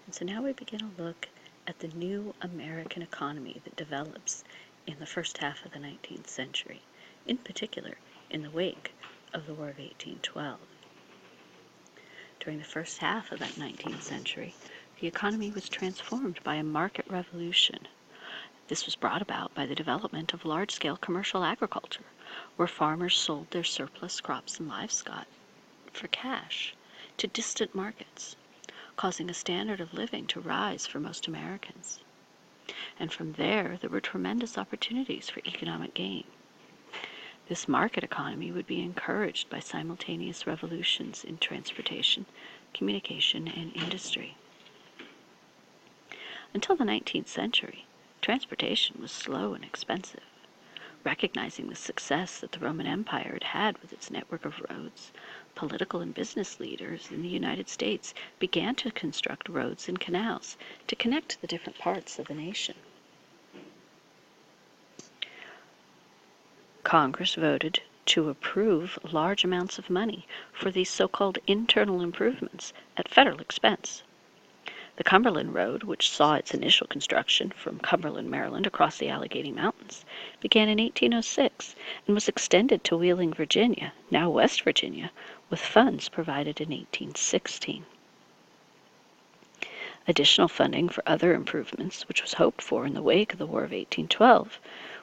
And so now we begin a look at the new American economy that develops in the first half of the 19th century, in particular in the wake of the War of 1812. During the first half of that 19th century, the economy was transformed by a market revolution. This was brought about by the development of large-scale commercial agriculture, where farmers sold their surplus crops and livestock for cash to distant markets, causing a standard of living to rise for most Americans. And from there were tremendous opportunities for economic gain. This market economy would be encouraged by simultaneous revolutions in transportation, communication, and industry. Until the 19th century, transportation was slow and expensive. Recognizing the success that the Roman Empire had had with its network of roads, political and business leaders in the United States began to construct roads and canals to connect the different parts of the nation. Congress voted to approve large amounts of money for these so-called internal improvements at federal expense. The Cumberland Road, which saw its initial construction from Cumberland, Maryland, across the Allegheny Mountains, began in 1806 and was extended to Wheeling, Virginia, now West Virginia, with funds provided in 1816. Additional funding for other improvements, which was hoped for in the wake of the War of 1812,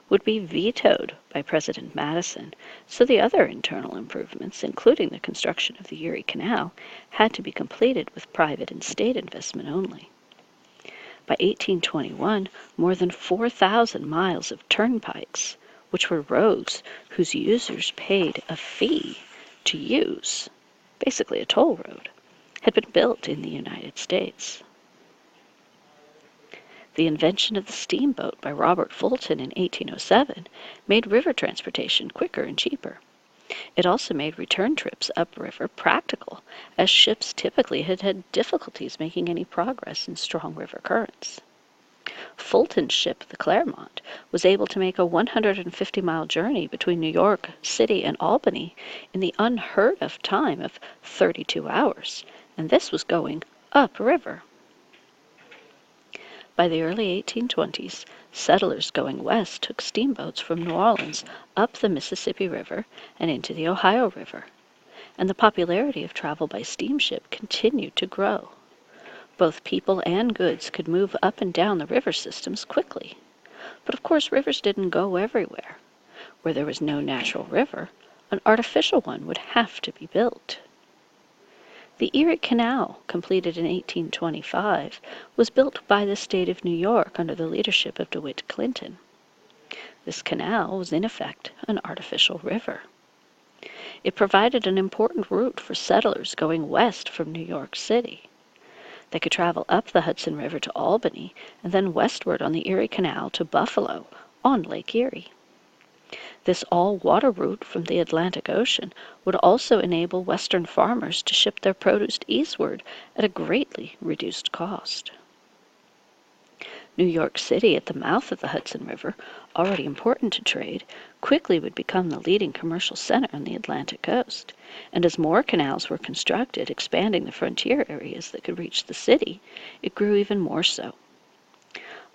would be vetoed by President Madison, so the other internal improvements, including the construction of the Erie Canal, had to be completed with private and state investment only. By 1821, more than 4,000 miles of turnpikes, which were roads whose users paid a fee to use, basically a toll road, had been built in the United States. The invention of the steamboat by Robert Fulton in 1807 made river transportation quicker and cheaper. It also made return trips upriver practical, as ships typically had had difficulties making any progress in strong river currents. Fulton's ship, the Clermont, was able to make a 150-mile journey between New York City and Albany in the unheard-of time of 32 hours, and this was going upriver. By the early 1820s, settlers going west took steamboats from New Orleans up the Mississippi River and into the Ohio River, and the popularity of travel by steamship continued to grow. Both people and goods could move up and down the river systems quickly. But of course, rivers didn't go everywhere. Where there was no natural river, an artificial one would have to be built. The Erie Canal, completed in 1825, was built by the state of New York under the leadership of DeWitt Clinton. This canal was in effect an artificial river. It provided an important route for settlers going west from New York City. They could travel up the Hudson River to Albany and then westward on the Erie Canal to Buffalo on Lake Erie. This all-water route from the Atlantic Ocean would also enable Western farmers to ship their produce eastward at a greatly reduced cost. New York City, at the mouth of the Hudson River, already important to trade, quickly would become the leading commercial center on the Atlantic coast, and as more canals were constructed, expanding the frontier areas that could reach the city, it grew even more so.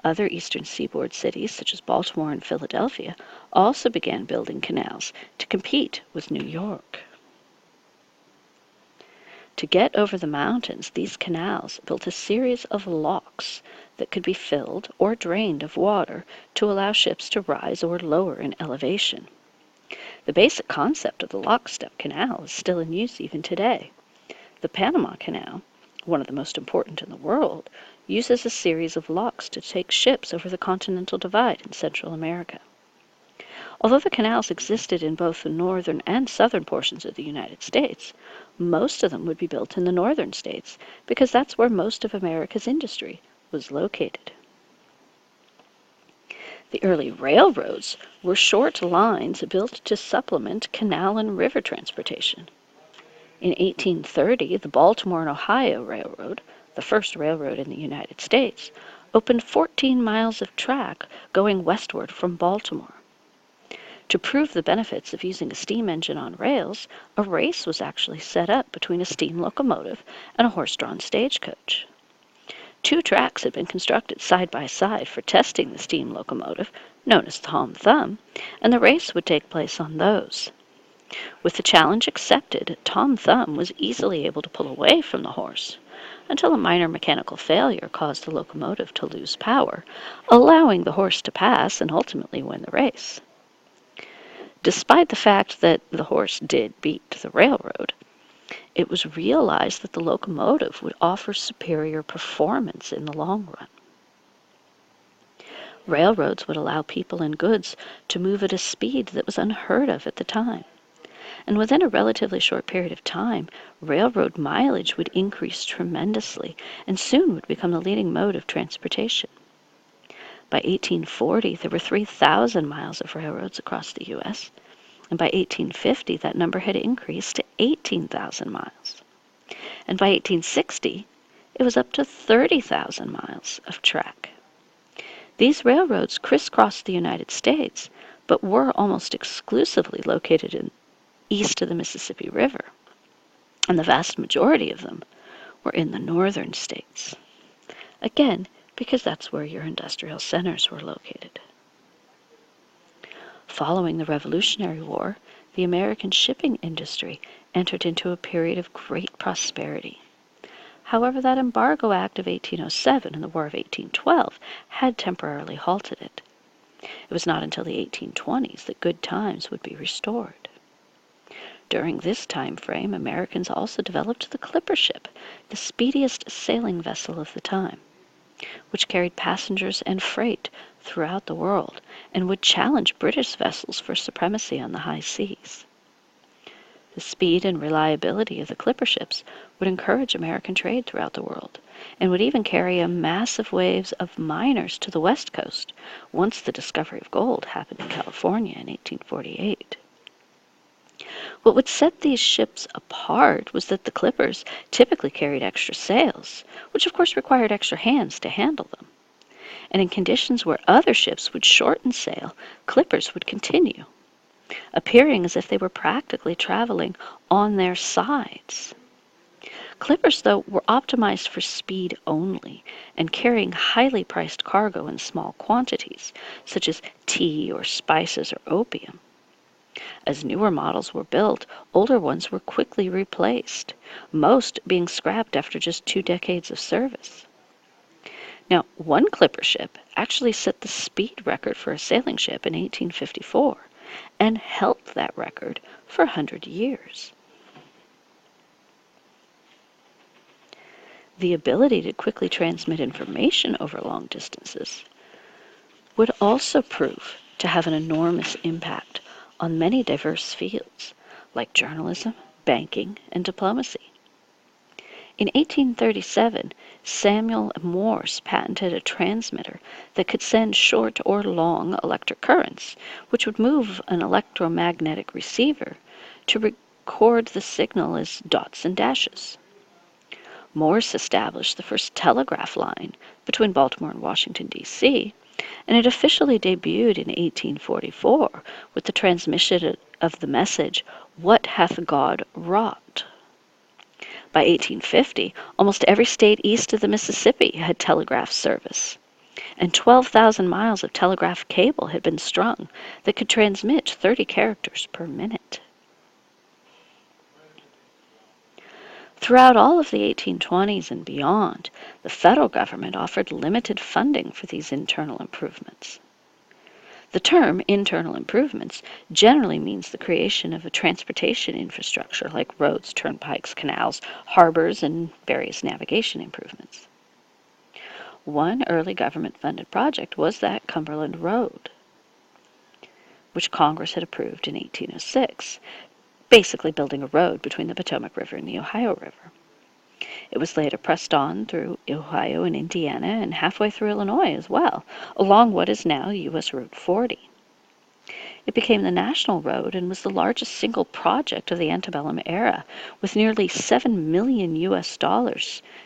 Other eastern seaboard cities, such as Baltimore and Philadelphia, also began building canals to compete with New York. To get over the mountains, these canals built a series of locks that could be filled or drained of water to allow ships to rise or lower in elevation. The basic concept of the lockstep canal is still in use even today. The Panama Canal, one of the most important in the world, uses a series of locks to take ships over the Continental Divide in Central America. Although the canals existed in both the northern and southern portions of the United States, most of them would be built in the northern states because that's where most of America's industry was located. The early railroads were short lines built to supplement canal and river transportation. In 1830, the Baltimore and Ohio Railroad, the first railroad in the United States, opened 14 miles of track going westward from Baltimore. To prove the benefits of using a steam engine on rails, a race was actually set up between a steam locomotive and a horse-drawn stagecoach. 2 tracks had been constructed side by side for testing the steam locomotive, known as the Hom Thumb, and the race would take place on those. With the challenge accepted, Tom Thumb was easily able to pull away from the horse, until a minor mechanical failure caused the locomotive to lose power, allowing the horse to pass and ultimately win the race. Despite the fact that the horse did beat the railroad, it was realized that the locomotive would offer superior performance in the long run. Railroads would allow people and goods to move at a speed that was unheard of at the time. And within a relatively short period of time, railroad mileage would increase tremendously and soon would become the leading mode of transportation. By 1840, there were 3,000 miles of railroads across the U.S., and by 1850, that number had increased to 18,000 miles. And by 1860, it was up to 30,000 miles of track. These railroads crisscrossed the United States, but were almost exclusively located east of the Mississippi River, and the vast majority of them were in the northern states. Again, because that's where your industrial centers were located. Following the Revolutionary War, the American shipping industry entered into a period of great prosperity. However, that Embargo Act of 1807 and the War of 1812 had temporarily halted it. It was not until the 1820s that good times would be restored. During this time frame, Americans also developed the clipper ship, the speediest sailing vessel of the time, which carried passengers and freight throughout the world and would challenge British vessels for supremacy on the high seas. The speed and reliability of the clipper ships would encourage American trade throughout the world and would even carry massive waves of miners to the West Coast once the discovery of gold happened in California in 1848. What would set these ships apart was that the clippers typically carried extra sails, which of course required extra hands to handle them. And in conditions where other ships would shorten sail, clippers would continue, appearing as if they were practically traveling on their sides. Clippers, though, were optimized for speed only and carrying highly priced cargo in small quantities, such as tea or spices or opium. As newer models were built, older ones were quickly replaced, most being scrapped after just 2 decades of service. Now, one clipper ship actually set the speed record for a sailing ship in 1854 and held that record for 100 years. The ability to quickly transmit information over long distances would also prove to have an enormous impact on many diverse fields, like journalism, banking, and diplomacy. In 1837, Samuel Morse patented a transmitter that could send short or long electric currents, which would move an electromagnetic receiver to record the signal as dots and dashes. Morse established the first telegraph line between Baltimore and Washington, D.C., and it officially debuted in 1844 with the transmission of the message, "What hath God wrought?" By 1850, almost every state east of the Mississippi had telegraph service, and 12,000 miles of telegraph cable had been strung that could transmit 30 characters per minute. Throughout all of the 1820s and beyond, the federal government offered limited funding for these internal improvements. The term internal improvements generally means the creation of a transportation infrastructure like roads, turnpikes, canals, harbors, and various navigation improvements. One early government-funded project was that Cumberland Road, which Congress had approved in 1806, basically building a road between the Potomac River and the Ohio River. It was later pressed on through Ohio and Indiana and halfway through Illinois as well, along what is now U.S. Route 40. It became the national road and was the largest single project of the antebellum era, with nearly $7 million US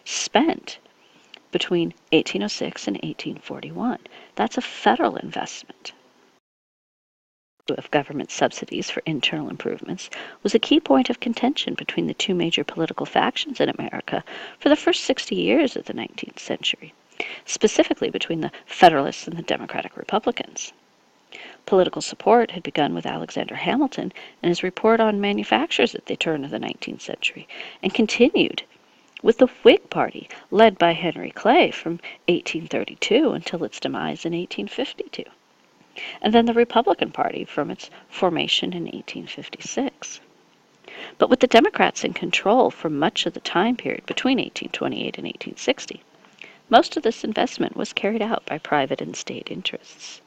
spent between 1806 and 1841. That's a federal investment. of government subsidies for internal improvements was a key point of contention between the two major political factions in America for the first 60 years of the 19th century, specifically between the Federalists and the Democratic Republicans. Political support had begun with Alexander Hamilton and his report on manufactures at the turn of the 19th century, and continued with the Whig Party, led by Henry Clay from 1832 until its demise in 1852, and then the Republican Party from its formation in 1856. But with the Democrats in control for much of the time period between 1828 and 1860, most of this investment was carried out by private and state interests.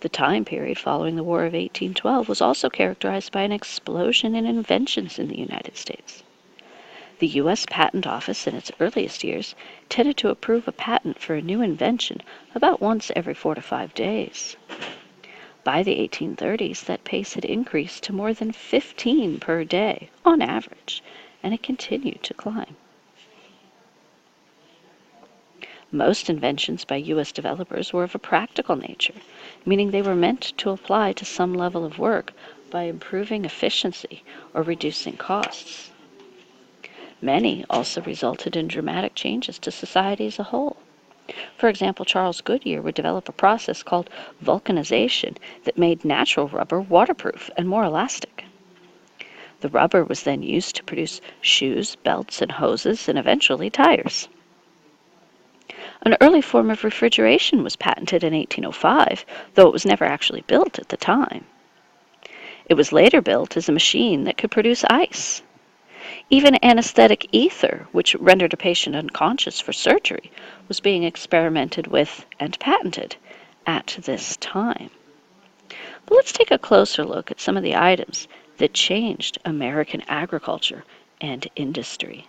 The time period following the War of 1812 was also characterized by an explosion in inventions in the United States. The U.S. Patent Office in its earliest years tended to approve a patent for a new invention about once every 4 to 5 days. By the 1830s, that pace had increased to more than 15 per day, on average, and it continued to climb. Most inventions by U.S. developers were of a practical nature, meaning they were meant to apply to some level of work by improving efficiency or reducing costs. Many also resulted in dramatic changes to society as a whole. For example, Charles Goodyear would develop a process called vulcanization that made natural rubber waterproof and more elastic. The rubber was then used to produce shoes, belts, and hoses, and eventually tires. An early form of refrigeration was patented in 1805, though it was never actually built at the time. It was later built as a machine that could produce ice. Even anesthetic ether, which rendered a patient unconscious for surgery, was being experimented with and patented at this time. But let's take a closer look at some of the items that changed American agriculture and industry.